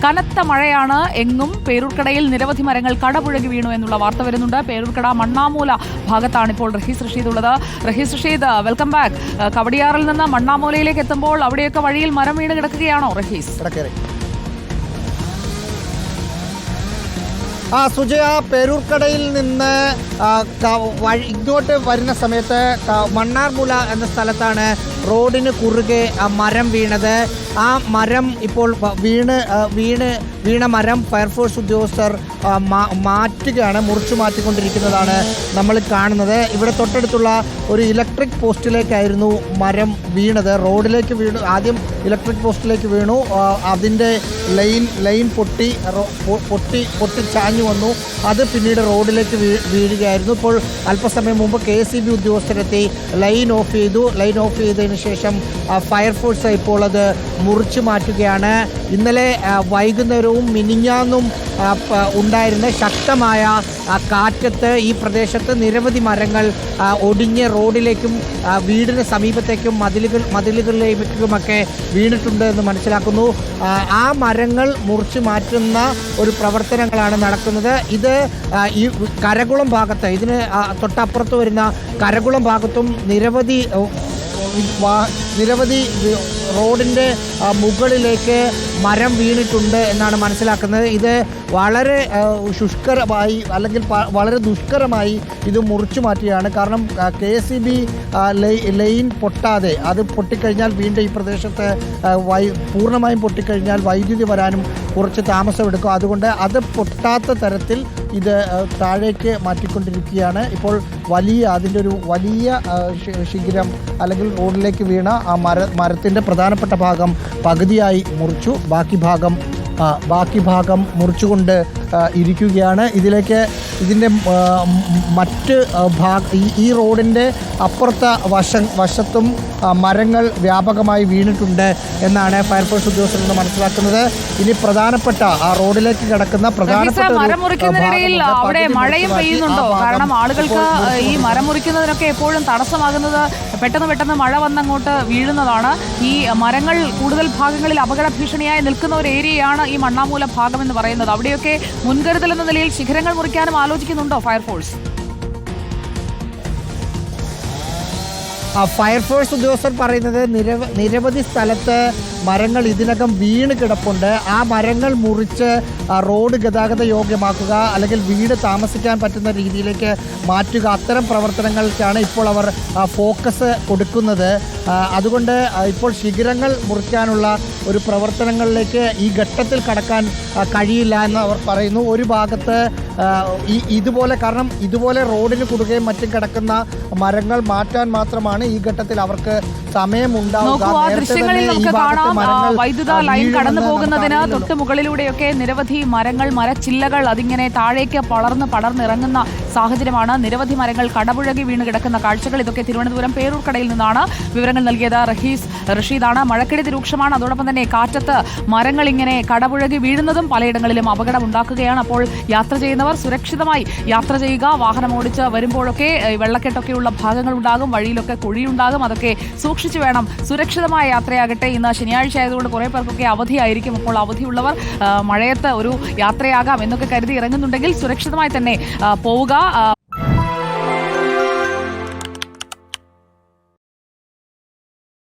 കനത്ത മഴയാണ് എങ്ങും. പേരൂർക്കടയിൽ നിരവധി മരങ്ങൾ കടപുഴകി വീണു എന്നുള്ള വാർത്ത വരുന്നുണ്ട്. പേരൂർക്കട മണ്ണാമൂല ഭാഗത്താണ് ഇപ്പോൾ റഹീസ് റഷീദ് ഉള്ളത്. Rahees Rasheed, welcome back. കവടിയാറിൽ നിന്ന് മണ്ണാമൂലയിലേക്ക് എത്തുമ്പോൾ അവിടെയൊക്കെ വഴിയിൽ മരം വീണ് കിടക്കുകയാണോ റഹീസ്? സുജയ, പേരൂർക്കടയിൽ നിന്ന് ഇങ്ങോട്ട് വരുന്ന സമയത്ത് മണ്ണാർമൂല എന്ന സ്ഥലത്താണ് റോഡിന് കുറുകെ മരം വീണത്. ആ മരം ഇപ്പോൾ വീണ മരം ഫയർഫോഴ്സ് ഉദ്യോഗസ്ഥർ മാറ്റുകയാണ്, മുറിച്ചു മാറ്റിക്കൊണ്ടിരിക്കുന്നതാണ് നമ്മൾ കാണുന്നത്. ഇവിടെ തൊട്ടടുത്തുള്ള ഒരു ഇലക്ട്രിക് പോസ്റ്റിലേക്കായിരുന്നു മരം വീണത്. റോഡിലേക്ക് വീണു, ആദ്യം ഇലക്ട്രിക് പോസ്റ്റിലേക്ക് വീണു. അതിൻ്റെ ലൈൻ പൊട്ടി ചാഞ്ഞു വന്നു. അത് പിന്നീട് റോഡിലേക്ക് വീഴുകയായിരുന്നു. ഇപ്പോൾ അല്പസമയം മുമ്പ് KCB ഉദ്യോഗസ്ഥരെത്തി ലൈൻ ഓഫ് ചെയ്തു. ലൈൻ ഓഫ് ചെയ്തതിന് ശേഷം ഫയർഫോഴ്സ് ഇപ്പോൾ അത് മുറിച്ചു മാറ്റുകയാണ്. ഇന്നലെ വൈകുന്നേരവും മിനിഞ്ഞാന്നും ഉണ്ടായിരുന്ന ശക്തമായ കാറ്റത്ത് ഈ പ്രദേശത്ത് നിരവധി മരങ്ങൾ ഒടിഞ്ഞ് റോഡിലേക്കും വീടിന് സമീപത്തേക്കും മതിലുകളിലേക്കുമൊക്കെ വീണിട്ടുണ്ട് എന്ന് മനസ്സിലാക്കുന്നു. ആ മരങ്ങൾ മുറിച്ചു മാറ്റുന്ന ഒരു പ്രവർത്തനങ്ങളാണ് നടക്കുന്നത്. ഇത് ഈ കരകുളം ഭാഗത്ത്, ഇതിന് തൊട്ടപ്പുറത്ത് വരുന്ന കരകുളം ഭാഗത്തും നിരവധി റോഡിൻ്റെ മുകളിലേക്ക് മരം വീണിട്ടുണ്ട് എന്നാണ് മനസ്സിലാക്കുന്നത്. ഇത് വളരെ ശുഷ്കരമായി അല്ലെങ്കിൽ വളരെ ദുഷ്കരമായി ഇത് മുറിച്ചു മാറ്റിയാണ്. കാരണം KCB ലൈൻ പൊട്ടാതെ, അത് പൊട്ടിക്കഴിഞ്ഞാൽ വീണ്ടും ഈ പ്രദേശത്ത് പൂർണ്ണമായും പൊട്ടിക്കഴിഞ്ഞാൽ വൈദ്യുതി വരാനും കുറച്ച് താമസമെടുക്കും. അതുകൊണ്ട് അത് പൊട്ടാത്ത തരത്തിൽ ഇത് താഴേക്ക് മാറ്റിക്കൊണ്ടിരിക്കുകയാണ്. ഇപ്പോൾ അതിൻ്റെ ഒരു വലിയ ശിഖരം അല്ലെങ്കിൽ റോഡിലേക്ക് വീണ ആ മരത്തിൻ്റെ പ്രധാനപ്പെട്ട ഭാഗം പകുതിയായി മുറിച്ചു. ബാക്കി ഭാഗം മുറിച്ചുകൊണ്ട് ഇരിക്കുകയാണ്. ഇതിൻ്റെ മറ്റ് ഈ റോഡിൻ്റെ അപ്പുറത്തെ വശത്തും മരങ്ങൾ വ്യാപകമായി വീണിട്ടുണ്ട് എന്നാണ് ഫയർഫോഴ്സ് ഉദ്യോഗസ്ഥരിൽ നിന്ന് മനസ്സിലാക്കുന്നത്. ഇനി പ്രധാനപ്പെട്ട ആ റോഡിലേക്ക് കിടക്കുന്ന മരം മുറിക്കുന്നതിനിടയിൽ അവിടെ മഴയും പെയ്യുന്നുണ്ടോ? കാരണം ആളുകൾക്ക് ഈ മരം മുറിക്കുന്നതിനൊക്കെ എപ്പോഴും തടസ്സമാകുന്നത് പെട്ടെന്ന് മഴ വന്നങ്ങോട്ട് വീഴുന്നതാണ്. ഈ മരങ്ങൾ കൂടുതൽ ഭാഗങ്ങളിൽ അപകട ഭീഷണിയായി നിൽക്കുന്ന ഒരു ഏരിയയാണ് ഈ മണ്ണാമൂല ഭാഗം എന്ന് പറയുന്നത്. അവിടെയൊക്കെ മുൻകരുതൽ എന്ന നിലയിൽ ശിഖരങ്ങൾ മുറിക്കാനും ആലോചിക്കുന്നുണ്ടോ ഫയർഫോഴ്സ്? ഫയർഫോഴ്സ് ഉദ്യോഗസ്ഥർ പറയുന്നത് നിരവധി സ്ഥലത്ത് മരങ്ങൾ ഇതിനകം വീണ് കിടപ്പുണ്ട്. ആ മരങ്ങൾ മുറിച്ച് റോഡ് ഗതാഗത യോഗ്യമാക്കുക, അല്ലെങ്കിൽ വീട് താമസിക്കാൻ പറ്റുന്ന രീതിയിലേക്ക് മാറ്റുക, അത്തരം പ്രവർത്തനങ്ങൾക്കാണ് ഇപ്പോൾ അവർ ഫോക്കസ് കൊടുക്കുന്നത്. അതുകൊണ്ട് ഇപ്പോൾ ശിഖരങ്ങൾ മുറിക്കാനുള്ള ഒരു പ്രവർത്തനങ്ങളിലേക്ക് ഈ ഘട്ടത്തിൽ കടക്കാൻ കഴിയില്ല എന്ന് അവർ പറയുന്നു. ഒരു ഭാഗത്ത് ഇതുപോലെ റോഡിന് കുറുകെയും മറ്റും കിടക്കുന്ന മരങ്ങൾ മാറ്റാൻ മാത്രമാണ് ഈ ഘട്ടത്തിൽ അവർക്ക് സമയമുണ്ടാവുക. വൈദ്യുത ലൈൻ കടന്നു പോകുന്നതിന് തൊട്ട് മുകളിലൂടെയൊക്കെ നിരവധി മരങ്ങൾ, മരച്ചില്ലകൾ അതിങ്ങനെ താഴേക്ക് പടർന്നിറങ്ങുന്ന സാഹചര്യമാണ്. നിരവധി മരങ്ങൾ കടപുഴകി വീണ് കിടക്കുന്ന കാഴ്ചകൾ. ഇതൊക്കെ തിരുവനന്തപുരം പേരൂർക്കടയിൽ നിന്നാണ് വിവരങ്ങൾ നൽകിയത് റഹീസ് റഷീദാണ്. മഴക്കെടുതി രൂക്ഷമാണ്. അതോടൊപ്പം തന്നെ കാറ്റത്ത് മരങ്ങൾ ഇങ്ങനെ കടപുഴകി വീഴുന്നതും പലയിടങ്ങളിലും അപകടം ഉണ്ടാക്കുകയാണ്. അപ്പോൾ യാത്ര ചെയ്യുന്നവർ സുരക്ഷിതമായി യാത്ര ചെയ്യുക. വാഹനം ഓടിച്ച് വരുമ്പോഴൊക്കെ വെള്ളക്കെട്ടൊക്കെയുള്ള ഭാഗങ്ങൾ ഉണ്ടാകും, വഴിയിലൊക്കെ കുഴിയുണ്ടാകും. അതൊക്കെ സൂക്ഷിച്ചു വേണം. സുരക്ഷിതമായ യാത്രയാകട്ടെ. ഇന്ന് ശനിയാഴ്ച ആയതുകൊണ്ട് കുറേ പേർക്കൊക്കെ അവധിയായിരിക്കും. അപ്പോൾ അവധിയുള്ളവർ മഴയത്ത് ഒരു യാത്രയാകാം എന്നൊക്കെ കരുതി ഇറങ്ങുന്നുണ്ടെങ്കിൽ സുരക്ഷിതമായി തന്നെ പോവുക.